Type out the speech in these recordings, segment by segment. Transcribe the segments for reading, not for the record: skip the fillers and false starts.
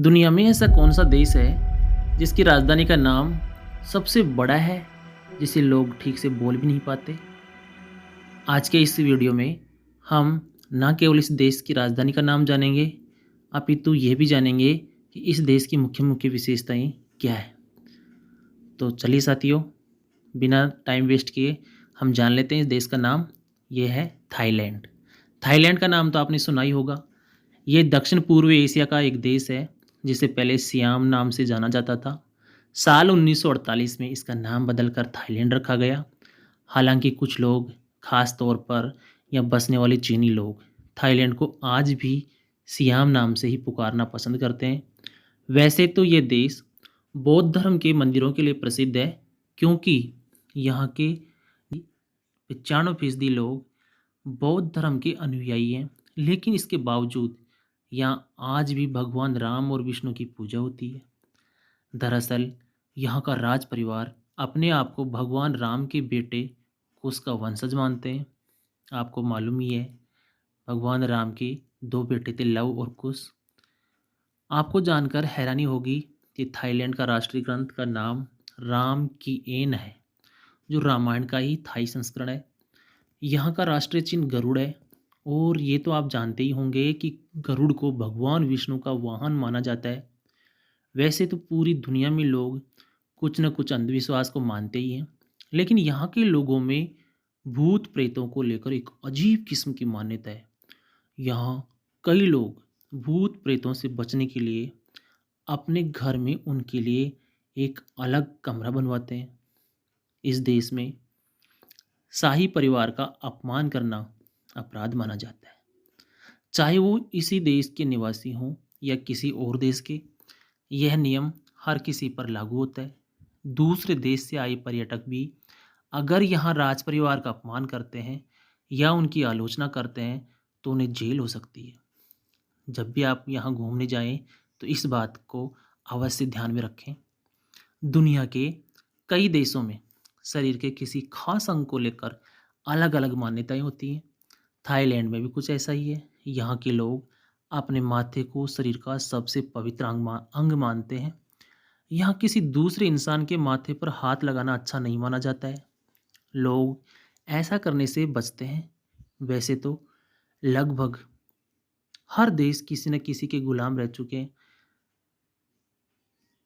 दुनिया में ऐसा कौन सा देश है जिसकी राजधानी का नाम सबसे बड़ा है, जिसे लोग ठीक से बोल भी नहीं पाते। आज के इस वीडियो में हम ना केवल इस देश की राजधानी का नाम जानेंगे, अपितु ये भी जानेंगे कि इस देश की मुख्य मुख्य विशेषताएं क्या है। तो चलिए साथियों, बिना टाइम वेस्ट किए हम जान लेते हैं इस देश का नाम। ये है थाईलैंड। थाईलैंड का नाम तो आपने सुना ही होगा। ये दक्षिण पूर्व एशिया का एक देश है जिसे पहले सियाम नाम से जाना जाता था। साल 1948 में इसका नाम बदलकर थाईलैंड रखा गया। हालांकि कुछ लोग, खास तौर पर या बसने वाले चीनी लोग, थाईलैंड को आज भी सियाम नाम से ही पुकारना पसंद करते हैं। वैसे तो ये देश बौद्ध धर्म के मंदिरों के लिए प्रसिद्ध है, क्योंकि यहाँ के 95% लोग बौद्ध धर्म के अनुयायी हैं। लेकिन इसके बावजूद यहाँ आज भी भगवान राम और विष्णु की पूजा होती है। दरअसल यहाँ का राज परिवार अपने आप को भगवान राम के बेटे कुश का वंशज मानते हैं। आपको मालूम ही है, भगवान राम के दो बेटे थे, लव और कुश। आपको जानकर हैरानी होगी कि थाईलैंड का राष्ट्रीय ग्रंथ का नाम राम की एन है, जो रामायण का ही थाई संस्करण है। यहाँ का राष्ट्रीय चिन्ह गरुड़ है, और ये तो आप जानते ही होंगे कि गरुड़ को भगवान विष्णु का वाहन माना जाता है। वैसे तो पूरी दुनिया में लोग कुछ न कुछ अंधविश्वास को मानते ही हैं, लेकिन यहाँ के लोगों में भूत प्रेतों को लेकर एक अजीब किस्म की मान्यता है। यहाँ कई लोग भूत प्रेतों से बचने के लिए अपने घर में उनके लिए एक अलग कमरा बनवाते हैं। इस देश में शाही परिवार का अपमान करना अपराध माना जाता है, चाहे वो इसी देश के निवासी हों या किसी और देश के। यह नियम हर किसी पर लागू होता है। दूसरे देश से आए पर्यटक भी अगर यहाँ राज परिवार का अपमान करते हैं या उनकी आलोचना करते हैं तो उन्हें जेल हो सकती है। जब भी आप यहाँ घूमने जाएं तो इस बात को अवश्य ध्यान में रखें। दुनिया के कई देशों में शरीर के किसी खास अंग को लेकर अलग अलग मान्यताएं होती हैं। थाईलैंड में भी कुछ ऐसा ही है। यहाँ के लोग अपने माथे को शरीर का सबसे पवित्र अंग मानते हैं। यहाँ किसी दूसरे इंसान के माथे पर हाथ लगाना अच्छा नहीं माना जाता है। लोग ऐसा करने से बचते हैं। वैसे तो लगभग हर देश किसी न किसी के गुलाम रह चुके हैं।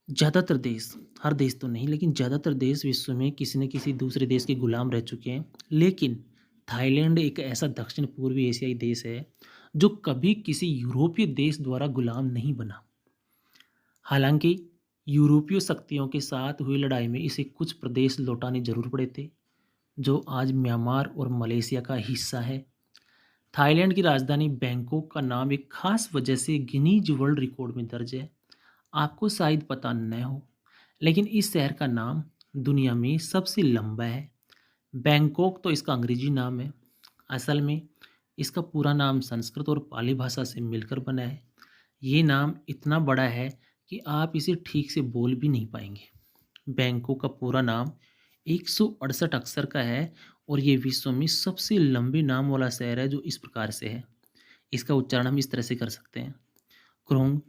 ज़्यादातर देश, हर देश तो नहीं, लेकिन ज़्यादातर देश विश्व में किसी न किसी दूसरे देश के गुलाम रह चुके हैं। लेकिन थाईलैंड एक ऐसा दक्षिण पूर्वी एशियाई देश है जो कभी किसी यूरोपीय देश द्वारा गुलाम नहीं बना। हालांकि यूरोपीय शक्तियों के साथ हुई लड़ाई में इसे कुछ प्रदेश लौटाने जरूर पड़े थे, जो आज म्यांमार और मलेशिया का हिस्सा है। थाईलैंड की राजधानी बैंकॉक का नाम एक खास वजह से गिनीज वर्ल्ड रिकॉर्ड में दर्ज है। आपको शायद पता न हो, लेकिन इस शहर का नाम दुनिया में सबसे लंबा है। बैंकॉक तो इसका अंग्रेजी नाम है। असल में इसका पूरा नाम संस्कृत और पाली भाषा से मिलकर बना है। ये नाम इतना बड़ा है कि आप इसे ठीक से बोल भी नहीं पाएंगे। बैंकॉक का पूरा नाम 168 अक्षर का है, और ये विश्व में सबसे लंबे नाम वाला शहर है, जो इस प्रकार से है। इसका उच्चारण हम इस तरह से कर सकते हैं: क्रोंग,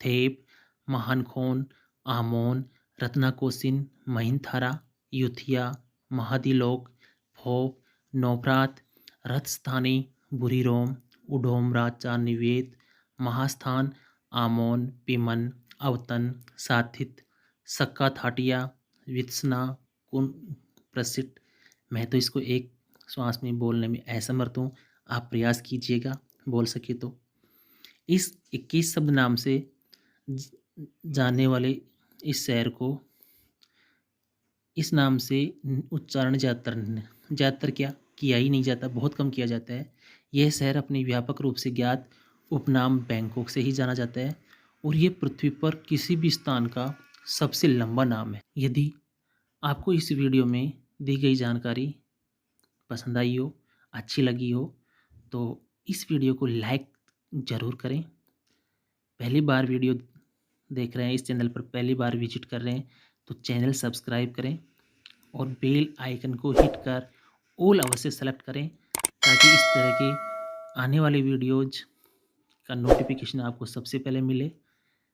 थेप, महानखोन, आमोन, रत्नाकोसिन, महिंथारा, युथिया, महादिलोक, फोप, नौप्रात, रथस्थानी, बुरीरोम, उडोमराचा निवेद, महास्थान, आमोन, पिमन, अवतन, साथित, सक्का थाटिया, वित्सना, कुन, प्रसिद्ध। मैं तो इसको एक श्वास में बोलने में असमर्थ हूँ, आप प्रयास कीजिएगा बोल सके तो। इस 21 शब्द नाम से जाने वाले इस शहर को इस नाम से उच्चारण ज़्यादातर क्या किया ही नहीं जाता, बहुत कम किया जाता है। यह शहर अपने व्यापक रूप से ज्ञात उपनाम बैंकॉक से ही जाना जाता है, और ये पृथ्वी पर किसी भी स्थान का सबसे लंबा नाम है। यदि आपको इस वीडियो में दी गई जानकारी पसंद आई हो, अच्छी लगी हो, तो इस वीडियो को लाइक ज़रूर करें। पहली बार वीडियो देख रहे हैं, इस चैनल पर पहली बार विजिट कर रहे हैं, तो चैनल सब्सक्राइब करें और बेल आइकन को हिट कर ऑल अवश्य सेलेक्ट करें, ताकि इस तरह के आने वाले वीडियोज़ का नोटिफिकेशन आपको सबसे पहले मिले।